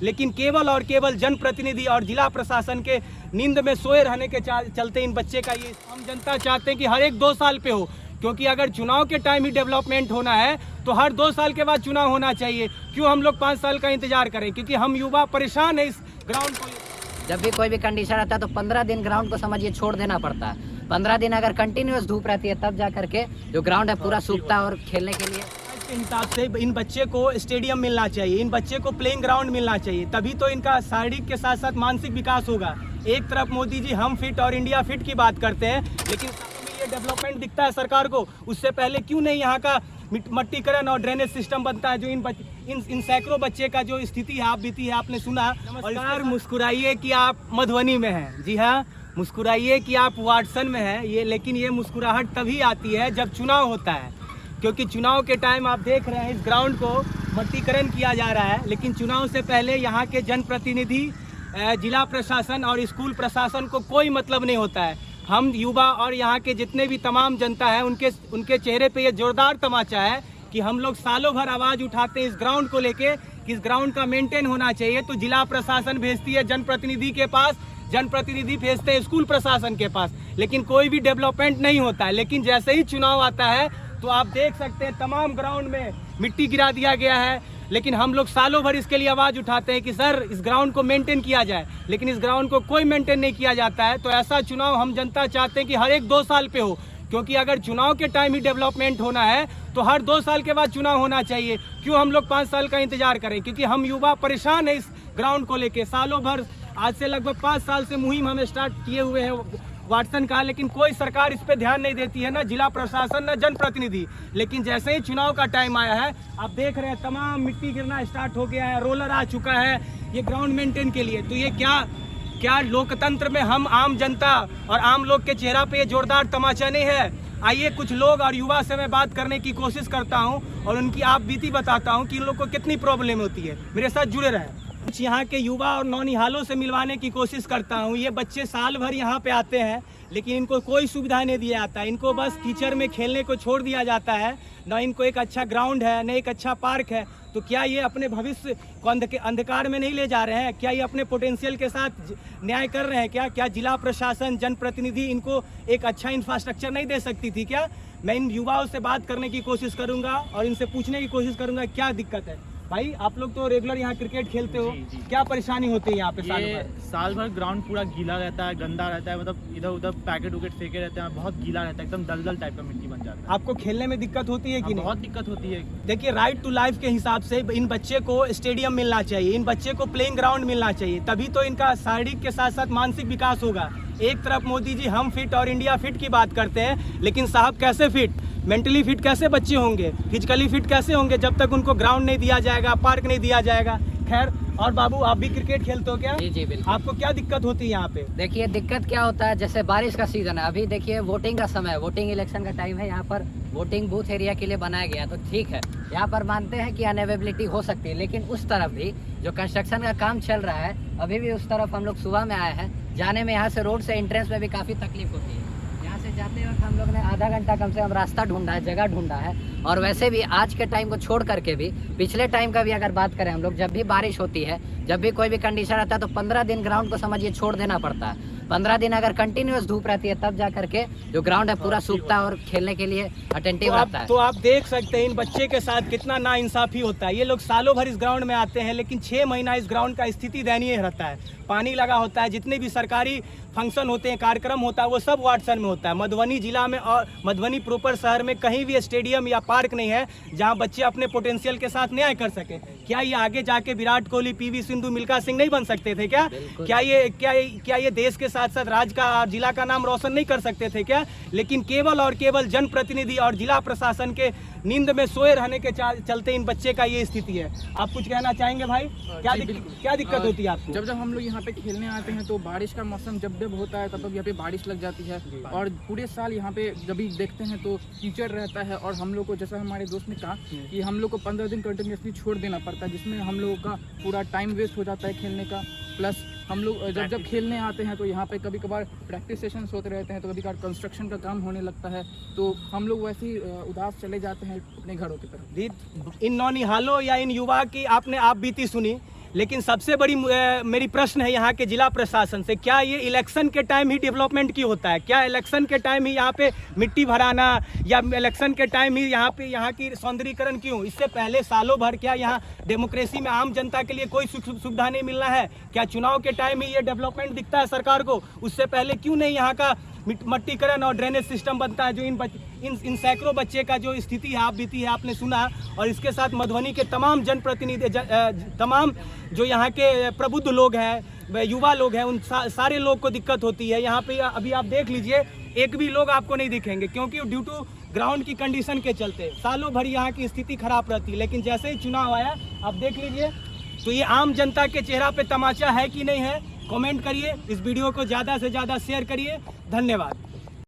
लेकिन केवल और केवल जनप्रतिनिधि और जिला प्रशासन के नींद में सोए रहने के चलते इन बच्चे का ये हम जनता चाहते हैं कि हर एक 2 साल पे हो, क्योंकि अगर चुनाव के टाइम ही डेवलपमेंट होना है तो हर 2 साल के बाद चुनाव होना चाहिए। क्यों हम लोग 5 साल का इंतजार करें? क्योंकि हम युवा परेशान है इस ग्राउंड को। जब भी कोई भी कंडीशन आता है तो 15 दिन ग्राउंड को समझिए छोड़ देना पड़ता है। 15 दिन अगर कंटिन्यूस धूप रहती है तब जा करके जो ग्राउंड है पूरा सूखता है और खेलने के लिए के हिसाब से इन बच्चे को स्टेडियम मिलना चाहिए, इन बच्चे को प्लेइंग ग्राउंड मिलना चाहिए, तभी तो इनका शारीरिक के साथ साथ मानसिक विकास होगा। एक तरफ मोदी जी हम फिट और इंडिया फिट की बात करते हैं, लेकिन ये डेवलपमेंट दिखता है सरकार को। उससे पहले क्यों नहीं यहाँ का मट्टीकरण और ड्रेनेज सिस्टम बनता है, जो इन सैकड़ों बच्चे का जो स्थिति है आप बीती है आपने सुना। नमस्कार, मुस्कुराइए कि आप मधुबनी में हैं। जी हाँ, मुस्कुराइए कि आप वाटसन में हैं। लेकिन ये मुस्कुराहट तभी आती है जब चुनाव होता है, क्योंकि चुनाव के टाइम आप देख रहे हैं इस ग्राउंड को मट्टीकरण किया जा रहा है, लेकिन चुनाव से पहले यहाँ के जनप्रतिनिधि, जिला प्रशासन और स्कूल प्रशासन को कोई मतलब नहीं होता है। हम युवा और यहाँ के जितने भी तमाम जनता है उनके चेहरे पे ये जोरदार तमाचा है कि हम लोग सालों भर आवाज़ उठाते हैं इस ग्राउंड को लेके कि इस ग्राउंड का मेंटेन होना चाहिए। तो जिला प्रशासन भेजती है जनप्रतिनिधि के पास, जनप्रतिनिधि भेजते हैं स्कूल प्रशासन के पास, लेकिन कोई भी डेवलपमेंट नहीं होता है। लेकिन जैसे ही चुनाव आता है तो आप देख सकते हैं तमाम ग्राउंड में मिट्टी गिरा दिया गया है, लेकिन हम लोग सालों भर इसके लिए आवाज़ उठाते हैं कि सर इस ग्राउंड को मेंटेन किया जाए, लेकिन इस ग्राउंड को कोई मेंटेन नहीं किया जाता है। तो ऐसा चुनाव हम जनता चाहते हैं कि हर एक 2 साल पे हो, क्योंकि अगर चुनाव के टाइम ही डेवलपमेंट होना है तो हर 2 साल के बाद चुनाव होना चाहिए। क्यों हम लोग 5 साल का इंतजार करें? क्योंकि हम युवा परेशान है इस ग्राउंड को लेके। सालों भर, आज से लगभग 5 साल से मुहिम हमें स्टार्ट किए हुए हैं वाटसन का, लेकिन कोई सरकार इस पे ध्यान नहीं देती है, ना जिला प्रशासन ना जनप्रतिनिधि। लेकिन जैसे ही चुनाव का टाइम आया है आप देख रहे हैं तमाम मिट्टी गिरना स्टार्ट हो गया है, रोलर आ चुका है ये ग्राउंड मेंटेन के लिए। तो ये क्या लोकतंत्र में हम आम जनता और आम लोग के चेहरा पे ये जोरदार तमाचा नहीं है? आइए कुछ लोग और युवा से मैं बात करने की कोशिश करता हूँ और उनकी आप बीती बताता हूँ कि इन लोग को कितनी प्रॉब्लम होती है। मेरे साथ जुड़े रहें। कुछ यहाँ के युवा और नौनिहालों से मिलवाने की कोशिश करता हूँ। ये बच्चे साल भर यहाँ पे आते हैं, लेकिन इनको कोई सुविधा नहीं दिया जाता है। इनको बस कीचड़ में खेलने को छोड़ दिया जाता है, ना इनको एक अच्छा ग्राउंड है, न एक अच्छा पार्क है। तो क्या ये अपने भविष्य को अंधकार में नहीं ले जा रहे हैं? क्या ये अपने पोटेंशियल के साथ न्याय कर रहे हैं? क्या जिला प्रशासन, जनप्रतिनिधि इनको एक अच्छा इंफ्रास्ट्रक्चर नहीं दे सकती थी क्या? मैं इन युवाओं से बात करने की कोशिश करूँगा और इनसे पूछने की कोशिश करूँगा क्या दिक्कत है। भाई आप लोग तो रेगुलर यहाँ क्रिकेट खेलते हो, जी। क्या परेशानी होती है यहाँ पे? साल भर ग्राउंड पूरा गीला रहता है, गंदा रहता है, मतलब इधर उधर पैकेट वैकेट फेंके रहते हैं, बहुत गीला रहता है, एकदम दलदल टाइप का मिट्टी बन जाता है। आपको खेलने में दिक्कत होती है कि नहीं? बहुत दिक्कत होती है। देखिए, राइट टू लाइफ के हिसाब से इन बच्चे को स्टेडियम मिलना चाहिए, इन बच्चे को प्लेइंग ग्राउंड मिलना चाहिए, तभी तो इनका शारीरिक के साथ साथ मानसिक विकास होगा। एक तरफ मोदी जी हम फिट और इंडिया फिट की बात करते हैं, लेकिन साहब कैसे फिट, मेंटली फिट कैसे बच्चे होंगे, फिजिकली फिट कैसे होंगे जब तक उनको ग्राउंड नहीं दिया जाएगा, पार्क नहीं दिया जाएगा। खैर, और बाबू आप भी क्रिकेट खेलते हो क्या? जी बिल्कुल। आपको क्या दिक्कत होती है यहाँ पे? देखिए दिक्कत क्या होता है, जैसे बारिश का सीजन है, अभी देखिए वोटिंग का समय है, वोटिंग इलेक्शन का टाइम है, यहाँ पर वोटिंग बूथ एरिया के लिए बनाया गया, तो ठीक है यहाँ पर मानते हैं कि अनअवेलेबिलिटी हो सकती है, लेकिन उस तरफ भी जो कंस्ट्रक्शन का काम चल रहा है अभी भी उस तरफ हम लोग सुबह में आए हैं, जाने में यहाँ से रोड से एंट्रेंस में भी काफ़ी तकलीफ होती है। यहाँ से जाते वक्त हम लोग ने आधा घंटा कम से कम रास्ता ढूंढा है, जगह ढूंढा है। और वैसे भी आज के टाइम को छोड़ करके भी पिछले टाइम का भी अगर बात करें हम लोग, जब भी बारिश होती है, जब भी कोई भी कंडीशन आता है तो 15 दिन ग्राउंड को समझिए छोड़ देना पड़ता है। 15 दिन अगर कंटिन्यूस धूप रहती है तब जा करके जो ग्राउंड है पूरा सूखता है और खेलने के लिए अटेंटिव रहता है। तो आप देख सकते हैं इन बच्चे के साथ कितना नाइंसाफी होता है। ये लोग सालों भर इस ग्राउंड में आते हैं, लेकिन 6 महीना इस ग्राउंड का स्थिति दयनीय रहता है। पानी लगा होता है, जितने भी सरकारी फंक्शन होते हैं, कार्यक्रम होता है, वो सब वाटसन में होता है। मधुबनी जिला में और मधुबनी प्रॉपर शहर में कहीं भी स्टेडियम या पार्क नहीं है जहां बच्चे अपने पोटेंशियल के साथ न्याय कर सके। क्या ये आगे जाके विराट कोहली, पीवी सिंधु, मिल्खा सिंह नहीं बन सकते थे क्या? क्या ये देश के साथ साथ राज्य का और जिला का नाम रोशन नहीं कर सकते थे क्या? लेकिन केवल और केवल जनप्रतिनिधि और जिला प्रशासन के नींद में सोए रहने के चलते इन बच्चे का ये स्थिति है। आप कुछ कहना चाहेंगे भाई? क्या दिक्कत होती है आपको? जब हम लोग यहाँ पे खेलने आते हैं तो बारिश का मौसम जब होता है तब यहाँ पे बारिश लग जाती है, और पूरे साल यहाँ पे जब भी देखते हैं तो कीचड़ रहता है। और हम लोग को, जैसा हमारे दोस्त ने कहा कि हम लोग को 15 दिन कंटिन्यूसली छोड़ देना पड़ता है, जिसमें हम लोगों का पूरा टाइम वेस्ट हो जाता है खेलने का। प्लस हम लोग जब खेलने आते हैं तो यहाँ पे कभी कभार प्रैक्टिस सेशंस होते रहते हैं, तो कभी कभार कंस्ट्रक्शन का काम होने लगता है, तो हम लोग वैसे ही उदास चले जाते हैं अपने घरों की तरफ। इन नौनिहालों या इन युवा की आपने आप बीती सुनी, लेकिन सबसे बड़ी मेरी प्रश्न है यहाँ के जिला प्रशासन से, क्या ये इलेक्शन के टाइम ही डेवलपमेंट की होता है? क्या इलेक्शन के टाइम ही यहाँ पे मिट्टी भराना या इलेक्शन के टाइम ही यहाँ की सौंदर्यीकरण क्यों? इससे पहले सालों भर क्या यहाँ डेमोक्रेसी में आम जनता के लिए कोई सुविधा नहीं मिलना है? क्या चुनाव के टाइम ही ये डेवलपमेंट दिखता है सरकार को? उससे पहले क्यों नहीं यहाँ का मट्टीकरण और ड्रेनेज सिस्टम बनता है? जो इन सैकड़ों बच्चे का जो स्थिति है आप बीती है आपने सुना, और इसके साथ मधुबनी के तमाम जनप्रतिनिधि तमाम जो यहाँ के प्रबुद्ध लोग हैं, युवा लोग हैं, उन सारे लोग को दिक्कत होती है। यहाँ पे अभी आप देख लीजिए, एक भी लोग आपको नहीं दिखेंगे, क्योंकि ड्यू टू ग्राउंड की कंडीशन के चलते सालों भर यहाँ की स्थिति खराब रहती है। लेकिन जैसे ही चुनाव आया आप देख लीजिए, तो ये आम जनता के चेहरा पे तमाचा है कि नहीं है? कमेंट करिए, इस वीडियो को ज़्यादा से ज़्यादा शेयर करिए। धन्यवाद।